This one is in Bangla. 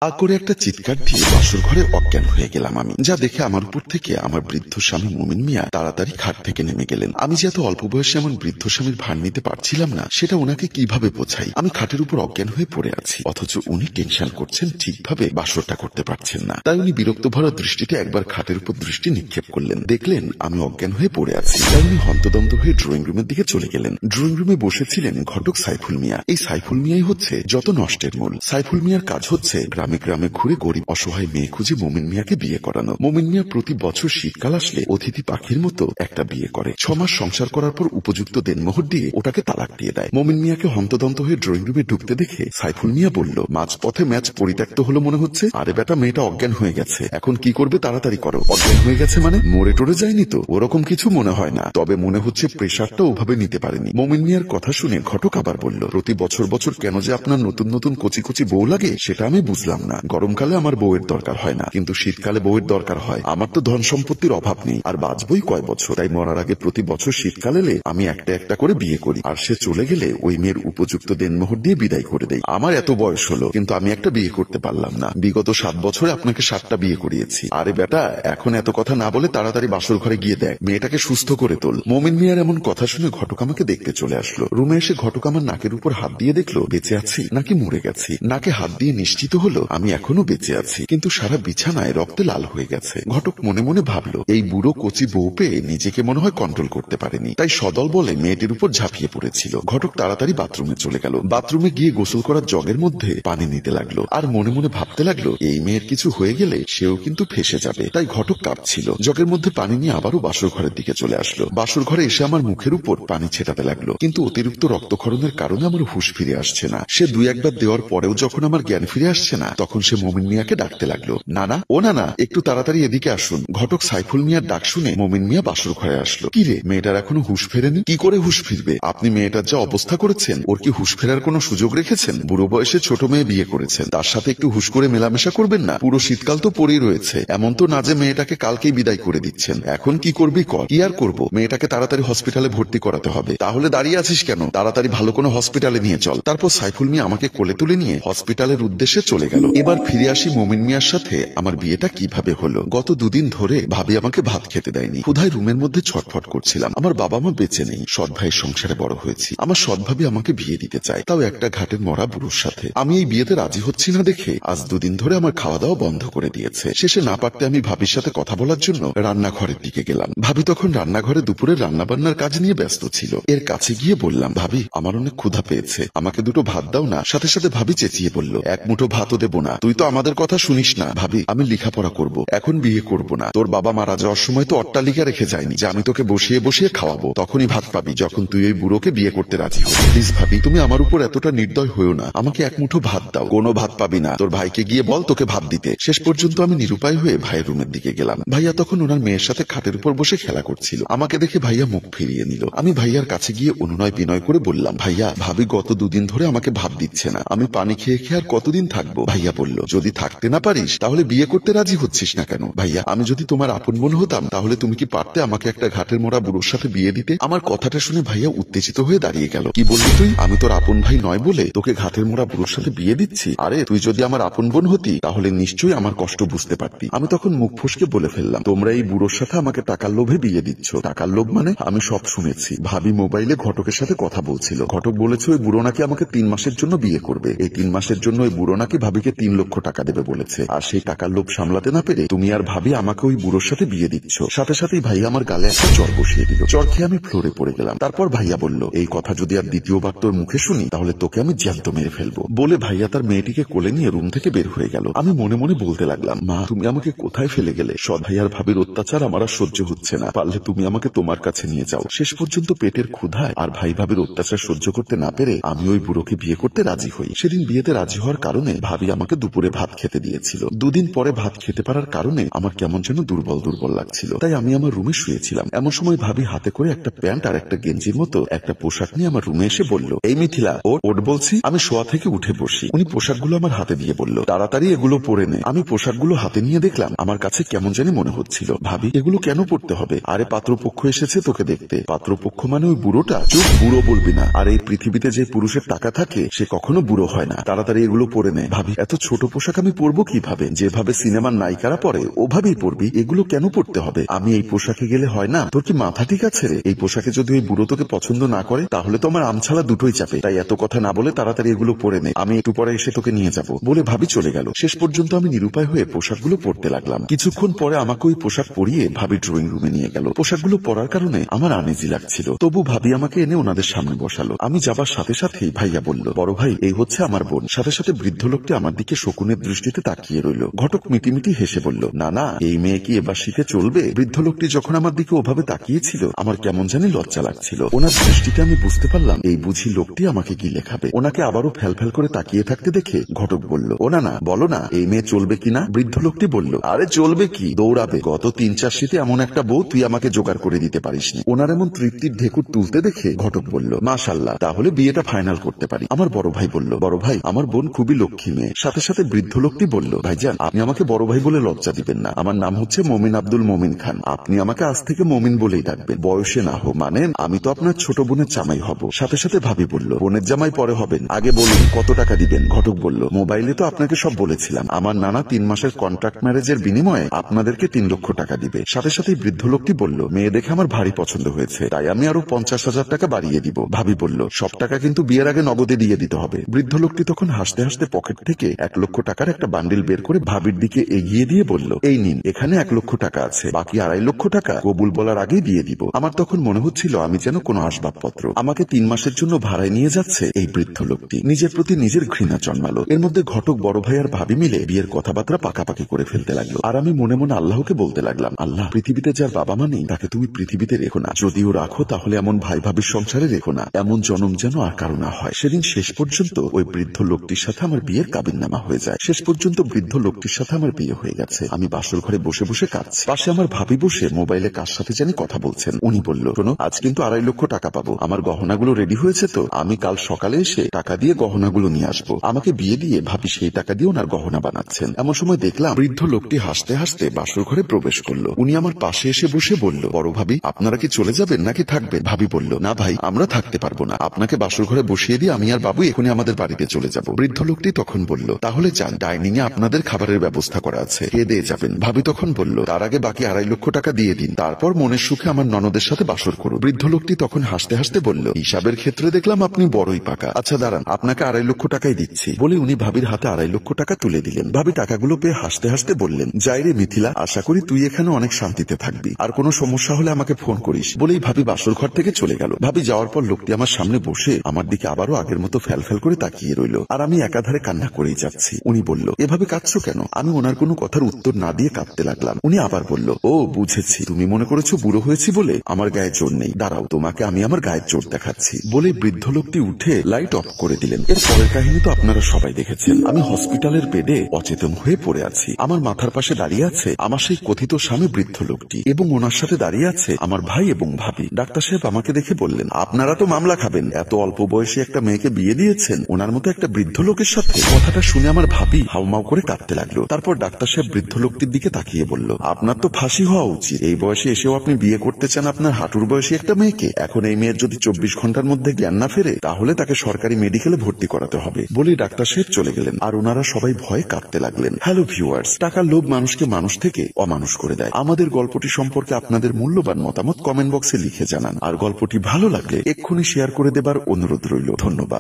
আ করে একটা চিৎকার দিয়ে বাসর ঘরে অজ্ঞান হয়ে গেলাম আমি, যা দেখে আমার উপর থেকে আমার বৃদ্ধ স্বামী মুমিন মিয়া তাড়াতাড়ি খাট থেকে নেমে গেলেন। আমি যে এত অল্প বয়সে এমন বৃদ্ধ স্বামীর ভার নিতে পারছিলাম না, সেটা ওনাকে কিভাবে বোঝাই। আমি খাটের উপর অজ্ঞান হয়ে পড়ে আছি, অথচ উনি টেনশন করছেন, ঠিকভাবে বাসরটা করতে পারছেন না। তাই উনি বিরক্ত ভরা দৃষ্টিতে একবার খাটের উপর দৃষ্টি নিক্ষেপ করলেন, দেখলেন আমি অজ্ঞান হয়ে পড়ে আছি। তাই উনি হন্তদন্ত হয়ে ড্রয়িং রুমের দিকে চলে গেলেন। ড্রয়িং রুমে বসেছিলেন ঘটক সাইফুল মিয়া। এই সাইফুল মিয়াই হচ্ছে যত নষ্টের মূল। সাইফুল মিয়ার কাজ হচ্ছে গ্রামে গ্রামে ঘুরে গরিব অসহায় মেয়ে খুঁজে মুমিন মিয়াকে বিয়ে করানো। মুমিন মিয়া প্রতি বছর শীতকাল আসলে অতিথি পাখির মতো একটা বিয়ে করে। 6 মাস সংসার করার পর উপযুক্ত দেনমোহর দিয়ে ওটাকে তালাক দিয়ে দেয়। মুমিন মিয়াকে হন্তদন্ত হয়ে ড্রয়িং রুমে ঢুকতে দেখে সাইফুল মিয়া বলল, মাঝপথে ম্যাচ পরিত্যক্ত হলো মনে হচ্ছে। আরে বেটা, মেয়েটা অজ্ঞান হয়ে গেছে, এখন কি করবে তাড়াতাড়ি করো। অজ্ঞান হয়ে গেছে মানে মরে টরে যায়নি তো? ওরকম কিছু মনে হয় না, তবে মনে হচ্ছে প্রেশারটা ওভাবে নিতে পারেনি। মুমিন মিয়ার কথা শুনে ঘটক আবার বলল, প্রতি বছর বছর কেন যে আপনার নতুন নতুন কচি কচি বউ লাগে সেটা আমি বুঝলাম না। গরমকালে আমার বউয়ের দরকার হয় না, কিন্তু শীতকালে বউয়ের দরকার হয়। আমার তো ধন সম্পত্তির অভাব নেই, আর বাঁচবই কয় বছর। তাই মরার আগে প্রতি বছর শীতকাল এলে আমি একটা একটা করে বিয়ে করি, আর সে চলে গেলে ওই মেয়ের উপযুক্ত দেনমোহর দিয়ে বিদায় করে দেই। আমার এত বয়স হলো, কিন্তু আমি একটা বিয়ে করতে পারলাম না। বিগত 7 বছরে আপনাকে 7টা বিয়ে করিয়েছি। আরে বেটা, এখন এত কথা না বলে তাড়াতাড়ি বাসর ঘরে গিয়ে দেখ, মেয়েটাকে সুস্থ করে তোল। মুমিন মিয়ার এমন কথা শুনে ঘটক আমাকে দেখতে চলে আসলো। রুমে এসে ঘটক আমার নাকের উপর হাত দিয়ে দেখলো বেঁচে আছি নাকি মরে গেছি। নাকে হাত দিয়ে নিশ্চিত হলো আমি এখনো বেঁচে আছি, কিন্তু সারা বিছানায় রক্তে লাল হয়ে গেছে। ঘটক মনে মনে ভাবলো, এই বুড়ো কচি বউ পেয়ে নিজেকে মনে হয় কন্ট্রোল করতে পারেনি, তাই সদল বলে মেয়েটির উপর ঝাঁপিয়ে পড়েছিল। ঘটক তাড়াতাড়ি বাথরুমে চলে গেল। বাথরুমে গিয়ে গোসল করার জগের মধ্যে পানি নিতে লাগলো, আর মনে মনে ভাবতে লাগলো এই মেয়ের কিছু হয়ে গেলে সেও কিন্তু ফেসে যাবে। তাই ঘটক কাঁপছিল। জগের মধ্যে পানি নিয়ে আবারও বাসর ঘরের দিকে চলে আসলো। বাসর ঘরে এসে আমার মুখের উপর পানি ছেটাতে লাগলো, কিন্তু অতিরিক্ত রক্তক্ষরণের কারণে আমার হুঁশ ফিরে আসছে না। সে 2-1 বার দেওয়ার পরেও যখন আমার জ্ঞান ফিরে আসছে না, তখন সে মুমিন মিয়াকে ডাকতে লাগলো, নানা ও নানা, একটু তাড়াতাড়ি এদিকে আসুন। ঘটক সাইফুল মিয়ার ডাক শুনে মুমিন মিয়া বাসর ঘরে আসলো। কি রে, মেয়েটার এখনো হুঁশ ফেরেনি? কি করে হুঁশ ফিরবে? আপনি মেয়েটার যা অবস্থা করেছেন, ওর কি হুঁশ ফেরার কোনো সুযোগ রেখেছেন? বুড়ো বয়সে ছোট মেয়ে বিয়ে করেছেন, তার সাথে একটু হুঁশ করে মেলামেশা করবেন না? পুরো শীতকাল তো পড়েই রয়েছে, এমন তো না যে মেয়েটাকে কালকেই বিদায় করে দিচ্ছেন। এখন কি করবি কর। কি আর করবো, মেয়েটাকে তাড়াতাড়ি হসপিটালে ভর্তি করাতে হবে। তাহলে দাঁড়িয়ে আছিস কেন? তাড়াতাড়ি ভালো কোনো হসপিটালে নিয়ে চল। তারপর সাইফুল মিয়া আমাকে কোলে তুলে নিয়ে হসপিটালের উদ্দেশ্যে চলে গেল। এবার ফিরে আসি মুমিন মিয়ার সাথে আমার বিয়েটা কিভাবে হলো। গত 2 দিন ধরে ভাবি আমাকে ভাত খেতে দেয়নি। ক্ষুধায় রুমের মধ্যে ছটফট করছিলাম। আমার বাবা মা বেঁচে নেই, সৎ ভাইয়ের সংসারে বড় হয়েছি। আমার সৎ ভাবি আমাকে বিয়ে দিতে চায়, তাও একটা ঘাটের মরা বুড়োর সাথে। আমি এই বিয়েতে রাজি হচ্ছি না দেখে আজ 2 দিন ধরে আমার খাওয়া দাওয়া বন্ধ করে দিয়েছে। শেষে না পারতে আমি ভাবির সাথে কথা বলার জন্য রান্নাঘরের দিকে গেলাম। ভাবি তখন রান্নাঘরে দুপুরের রান্নাবান্নার কাজ নিয়ে ব্যস্ত ছিল। এর কাছে গিয়ে বললাম, ভাবি আমার অনেক ক্ষুধা পেয়েছে, আমাকে 2টো ভাত দাও না। সাথে সাথে ভাবি চেঁচিয়ে বলল, 1 মুঠো ভাতও দেবো না, তুই তো আমাদের কথা শুনিস না। ভাবি, আমি লেখাপড়া করব, এখন বিয়ে করব না। তোর বাবা মারা যাওয়ার সময় তো অট্টালিকা রেখে যায়নি যে আমি তোকে বসিয়ে বসিয়ে খাওয়াবো। তখনই ভাত পাবি যখন তুই ওই বুড়োকে বিয়ে করতে রাজি হবি। প্লিজ ভাবি, তুমি আমার উপর এতটা নির্দয় হয়েও না, আমাকে 1 মুঠো ভাত দাও। কোনো ভাত পাবি না, তোর ভাইকে গিয়ে বল তোকে ভাত দিতে। শেষ পর্যন্ত আমি নিরুপায় হয়ে ভাইয়ের রুমের দিকে গেলাম। ভাইয়া তখন ওনার মেয়ের সাথে খাটের উপর বসে খেলা করছিল। আমাকে দেখে ভাইয়া মুখ ফিরিয়ে নিল। আমি ভাইয়ার কাছে গিয়ে অনুনয় বিনয় করে বললাম, ভাইয়া ভাবি গত 2 দিন ধরে আমাকে ভাত দিচ্ছে না, আমি পানি খেয়ে খেয়ে আর কতদিন থাকবো? ভাইয়া বলল, যদি থাকতে না পারিস তাহলে বিয়ে করতে রাজি হচ্ছিস না কেন? ভাইয়া, আমি যদি তোমার আপন বোন হতাম তাহলে তুমি কি পারতে আমাকে একটা ঘাটের মোড়া বুড়োর সাথে বিয়ে দিতে? আমার কথাটা শুনে ভাইয়া উত্তেজিত হয়ে দাঁড়িয়ে গেল। কি বললি তুই? আমি তোর আপন ভাই নয় বলে তোকে ঘাটের মোড়া বুড়োর সাথে বিয়ে দিচ্ছি? আরে তুই যদি আমার আপন বোন হতি তাহলে নিশ্চয়ই আমার কষ্ট বুঝতে পারতি। আমি তখন মুখ ফসকে বলে ফেললাম, তোমরা এই বুড়োর সাথে আমাকে টাকার লোভে বিয়ে দিচ্ছ। টাকার লোভ মানে? আমি সব শুনেছি। ভাবি মোবাইলে ঘটকের সাথে কথা বলছিল। ঘটক বলেছে ওই বুড়ো নাকি আমাকে 3 মাসের জন্য বিয়ে করবে। এই 3 মাসের জন্য ওই বুড়ো নাকি ভাবিকে 3 লক্ষ টাকা দেবে বলেছে। আর সেই টাকার লোভ সামলাতে না পেরে তুমি আর ভাবি আমাকে ওই বুড়োর সাথে বিয়ে দিচ্ছ। সাথে সাথেই ভাইয়া আমার গালে একটা চর বসিয়ে দিল। চর খেয়ে আমি ফ্লোরে পড়ে গেলাম। তারপর ভাইয়া বলল, এই কথা যদি আর দ্বিতীয়বার তোর মুখে শুনি তাহলে তোকে আমি জ্যান্ত মেরে ফেলবো। বলে ভাইয়া তার মেয়েটিকে কোলে নিয়ে রুম থেকে বের হয়ে গেল। আমি মনে মনে বলতে লাগলাম, মা তুমি আমাকে কোথায় ফেলে গেলে? সৎ ভাইয়ার ভাবির অত্যাচার আমার আর সহ্য হচ্ছে না, পারলে তুমি আমাকে তোমার কাছে নিয়ে যাও। শেষ পর্যন্ত পেটের ক্ষুধায় আর ভাই ভাবির অত্যাচার সহ্য করতে না পেরে আমি ওই বুড়োকে বিয়ে করতে রাজি হই। সেদিন বিয়েতে রাজি হওয়ার কারণে ভাবি আমাকে দুপুরে ভাত খেতে দিয়েছিল। 2 দিন পরে ভাত খেতে পারার কারণে আমার কেমন যেন দুর্বল দুর্বল লাগছিল। তাই আমি আমার রুমে শুয়েছিলাম। এমন সময় ভাবি হাতে করে একটা প্যান্ট আর একটা গেঞ্জির মতো একটা পোশাক নিয়ে আমার রুমে এসে বলল, এই মিথিলা ওঠ বলছি। আমি শোয়া থেকে উঠে বসি। উনি পোশাকগুলো আমার হাতে দিয়ে বলল, তাড়াতাড়ি এগুলো পরে নে। আমি পোশাকগুলো হাতে নিয়ে দেখলাম আমার কাছে কেমন জানি মনে হচ্ছিল। ভাবি, এগুলো কেন পড়তে হবে? আরে পাত্রপক্ষ এসেছে তোকে দেখতে। পাত্রপক্ষ মানে ওই বুড়োটা? চুপ, বুড়ো বলবি না। আর এই পৃথিবীতে যে পুরুষের টাকা থাকে সে কখনো বুড়ো হয় না। তাড়াতাড়ি এগুলো পরে নে। ভাবি এত ছোট পোশাক আমি পরবো কিভাবে? যেভাবে সিনেমার নায়িকারা পরে ওভাবেই পরবি, এগুলো কেন পরতে হবে? আমি এই পোশাকে গেলে হয় না? তোর কি মাথা ঠিক আছে রে? এই পোশাকে যদি ওই বুড়ো তোকে পছন্দ না করে তাহলে তো আমার আমছালা দুটোই চাপে। তাই এত কথা না বলে তাড়াতাড়ি এগুলো পরে নে, আমি একটু পরে এসে তোকে নিয়ে যাব বলে ভাবি চলে গেল। শেষ পর্যন্ত আমি নিরুপায় হয়ে পোশাকগুলো পরতে লাগলাম। কিছুক্ষণ পরে আমাকে ওই পোশাক পরিয়ে ভাবি ড্রয়িং রুমে নিয়ে গেল। পোশাকগুলো পরার কারণে আমার আনইজি লাগছিল, তবু ভাবি আমাকে এনে ওনাদের সামনে বসালো। আমি যাবার সাথে সাথেই ভাইয়া বলল, বড় ভাই এই হচ্ছে আমার বোন। সাথে সাথে বৃদ্ধ লোকটি আমার দিকে শকুনের দৃষ্টিতে তাকিয়ে রইল। ঘটক মিটিমিটি হেসে বলল, না না, এই মেয়ে কি এবার শিখে চলবে? বৃদ্ধ লোকটি যখন আমার দিকে ওভাবে তাকিয়েছিল আমার কেমন জানি লজ্জা লাগছিল। ওনার দৃষ্টিতে আমি বুঝতে পারলাম এই বুঝি লোকটি আমাকে কি লেখাবে। ওনাকে আবারও ফ্যাল করে তাকিয়ে থাকতে দেখে ঘটক বলল, ও না না, বলো না এই মেয়ে চলবে কিনা? বৃদ্ধ লোকটি বলল, আরে চলবে কি, দৌড়াবে। গত ৩-৪ শীতে এমন একটা বউ তুই আমাকে জোগাড় করে দিতে পারিসনি। ওনার এমন তৃপ্তির ঢেকুর তুলতে দেখে ঘটক বলল, মাশাআল্লাহ, তাহলে বিয়েটা ফাইনাল করতে পারি। আমার বড় ভাই বলল, বড় ভাই আমার বোন খুবই লক্ষ্মী মেয়ে। সাথে সাথে বৃদ্ধ লোকটি বলল, ভাইজান আপনি আমাকে বড় ভাই বলে লজ্জা দিবেন না, আমার নাম হচ্ছে মমিন আব্দুল মমিন খান, আপনি আমাকে আজ থেকে মমিন বলেই ডাকবেন, বয়সে না হোক, মানে আমি তো আপনার ছোট বোনের জামাই হব। সাথে সাথে ভাবি বলল, বোনের জামাই পরে হবেন, আগে বলুন কত টাকা দিবেন? ঘটক বলল, মোবাইলে তো আপনাকে সব বলেছিলাম, আমার নানা ৩ মাসের কন্ট্রাক্ট ম্যারেজের বিনিময়ে আপনাদেরকে ৩ লক্ষ টাকা দিবে। সাথে সাথে বৃদ্ধ লোকটি বলল, মেয়ে দেখে আমার ভারী পছন্দ হয়েছে, তাই আমি আরো ৫০,০০০ টাকা বাড়িয়ে দিব। ভাবি বলল, সব টাকা কিন্তু বিয়ের আগে নগদে দিয়ে দিতে হবে। বৃদ্ধ লোকটি তখন হাসতে হাসতে পকেট থেকে ১ লক্ষ টাকার একটা বান্ডিল বের করে ভাবির দিকে এগিয়ে দিয়ে বলল, এই নিন, এখানে ১ লক্ষ টাকা আছে, বাকি ২.৫ লক্ষ টাকা কবুল বলার আগেই দিয়ে দিব। আমার তখন মনে হচ্ছিল আমি যেন কোনো আসবাবপত্র। আমাকে ৩ মাসের জন্য ভাড়ায় নিয়ে যাচ্ছে এই বৃদ্ধ লোকটি। নিজের প্রতি নিজের ঘৃণা জন্মালো। এর মধ্যে ঘটক, বড় ভাই আর ভাবি মিলে বিয়ের কথাবার্তা পাকাপাকি করে ফেলতে লাগলো। আর আমি মনে মনে আল্লাহকে বলতে লাগলাম, আল্লাহ, পৃথিবীতে যার বাবা মা নেই তাকে তুমি পৃথিবীতে রেখো না, যদিও রাখো তাহলে এমন ভাই ভাবির সংসারে রেখো না, এমন জনম যেন আর কারো না হয়। সেদিন শেষ পর্যন্ত ওই বৃদ্ধ লোকটির সাথে আমার বিয়ের কাবিননামা হয়ে যায়। শেষ পর্যন্ত বৃদ্ধ লোকটির সাথে আমার বিয়ে হয়ে গেছে। আমি বাসর ঘরে বসে বসে কাঁদছি। পাশে আমার ভাবি বসে মোবাইলে কার সাথে জানি কথা বলছেন। উনি বলল, শোনো, আজ কিন্তু ২.৫ লক্ষ টাকা পাবো, আমার গহনাগুলো রেডি হয়েছে তো, আমি কাল সকালে এসে টাকা দিয়ে গহনাগুলো নিয়ে আসবো। আমাকে বিয়ে দিয়ে ভাবি সেই টাকা দিয়ে ওনার গহনা বানাচ্ছেন। এমন সময় দেখলাম বৃদ্ধ লোকটি হাসতে হাসতে বাসর ঘরে প্রবেশ করলো। উনি আমার পাশে এসে বসে বলল, বড় ভাবি আপনারা কি চলে যাবেন নাকি থাকবেন? ভাবি বলল, না ভাই, আমরা থাকতে পারবো না, আপনাকে বাসর ঘরে বসিয়ে দিয়ে আমি আর বাবু এখনই আমাদের বাড়িতে চলে যাব। বৃদ্ধ লোকটি তখন বলল, তাহলে যান, ডাইনিং এ আপনাদের খাবারের ব্যবস্থা করা আছে, খেয়ে দিয়ে যাবেন। ভাবি তখন বলল, তার আগে বাকি ২.৫ লক্ষ টাকা দিয়ে দিন, তারপর মনের সুখে আমার ননদের সাথে বাসর করুন। বৃদ্ধ লোকটি তখন হাসতে হাসতে বলল, হিসাবের ক্ষেত্রে দেখলাম আপনি বড়ই পাকা, আচ্ছা দাঁড়ান, আপনাকে ২.৫ লক্ষ টাকাই দিচ্ছি বলে উনি ভাবির হাতে ২.৫ লক্ষ টাকা তুলে দিলেন। ভাবি টাকাগুলো পেয়ে হাসতে হাসতে বললেন, যাই রে মিথিলা, আশা করি তুই এখানে অনেক শান্তিতে থাকবি, আর কোনো সমস্যা হলে আমাকে ফোন করিস বলেই ভাবি বাসর ঘর থেকে চলে গেল। ভাবি যাওয়ার পর লোকটি আমার সামনে বসে আমার দিকে আবারও আগের মতো ফ্যাল করে তাকিয়ে রইল, আর আমি একাধারে কান্না করেই যাচ্ছি। উনি বলল, এভাবে কাঁদছো কেন? আমি ওনার কোনো কথার উত্তর না দিয়ে কাঁদতে লাগলাম। উনি আবার বলল, ও বুঝেছি, তুমি মনে করেছো বুড়ো হয়েছি বলে আমার গায়ে জোর নেই, দাঁড়াও তোমাকে আমি আমার গায়ের জোর দেখাচ্ছি বলে বৃদ্ধ লোকটি উঠে লাইট অফ করে দিলেন। এর পরের কাহিনী তো আপনারা সবাই দেখেছেন। আমি হসপিটালের বেডে অচেতন হয়ে পড়ে আছি। আমার মাথার পাশে দাঁড়িয়ে আছে আমার সেই কথিত স্বামী বৃদ্ধ লোকটি, এবং ওনার সাথে দাঁড়িয়ে আছে আমার ভাই এবং ভাবি। ডাক্তার সাহেব আমাকে দেখে বললেন, আপনারা তো মামলা খাবেন, এত অল্প বয়সী একটা মেয়েকে বিয়ে দিয়েছেন ওনার মতো একটা বৃদ্ধ লোকের সাথে। কথাটা শুনে আমার ভাবি হাউমাউ করে কাঁদতে লাগলো। তারপর ডাক্তার সাহেব বৃদ্ধ লোকটির দিকে তাকিয়ে বলল, আপনার তো ফাঁসি হওয়া উচিত, এই বয়সে এসেও আপনি বিয়ে করতে চান আপনার হাঁটুর বয়সী একটা মেয়েকে। এখন এই মেয়ের যদি ২৪ ঘন্টার মধ্যে জ্ঞান না ফেরে তাহলে তাকে সরকারি মেডিকেলে ভর্তি করাতে হবে বলে ডাক্তার সাহেব চলে গেলেন, আর ওনারা সবাই ভয়ে কাঁদতে লাগলেন। হ্যালো ভিউয়ার্স, টাকার লোভ মানুষকে মানুষ থেকে অমানুষ করে দেয়। আমাদের গল্পটি সম্পর্কে আপনাদের মূল্যবান মতামত কমেন্ট বক্সে লিখে জানান, আর গল্পটি ভালো লাগলে এক্ষুনি শেয়ার করে দেবার অনুরোধ রইল। ধন্যবাদ।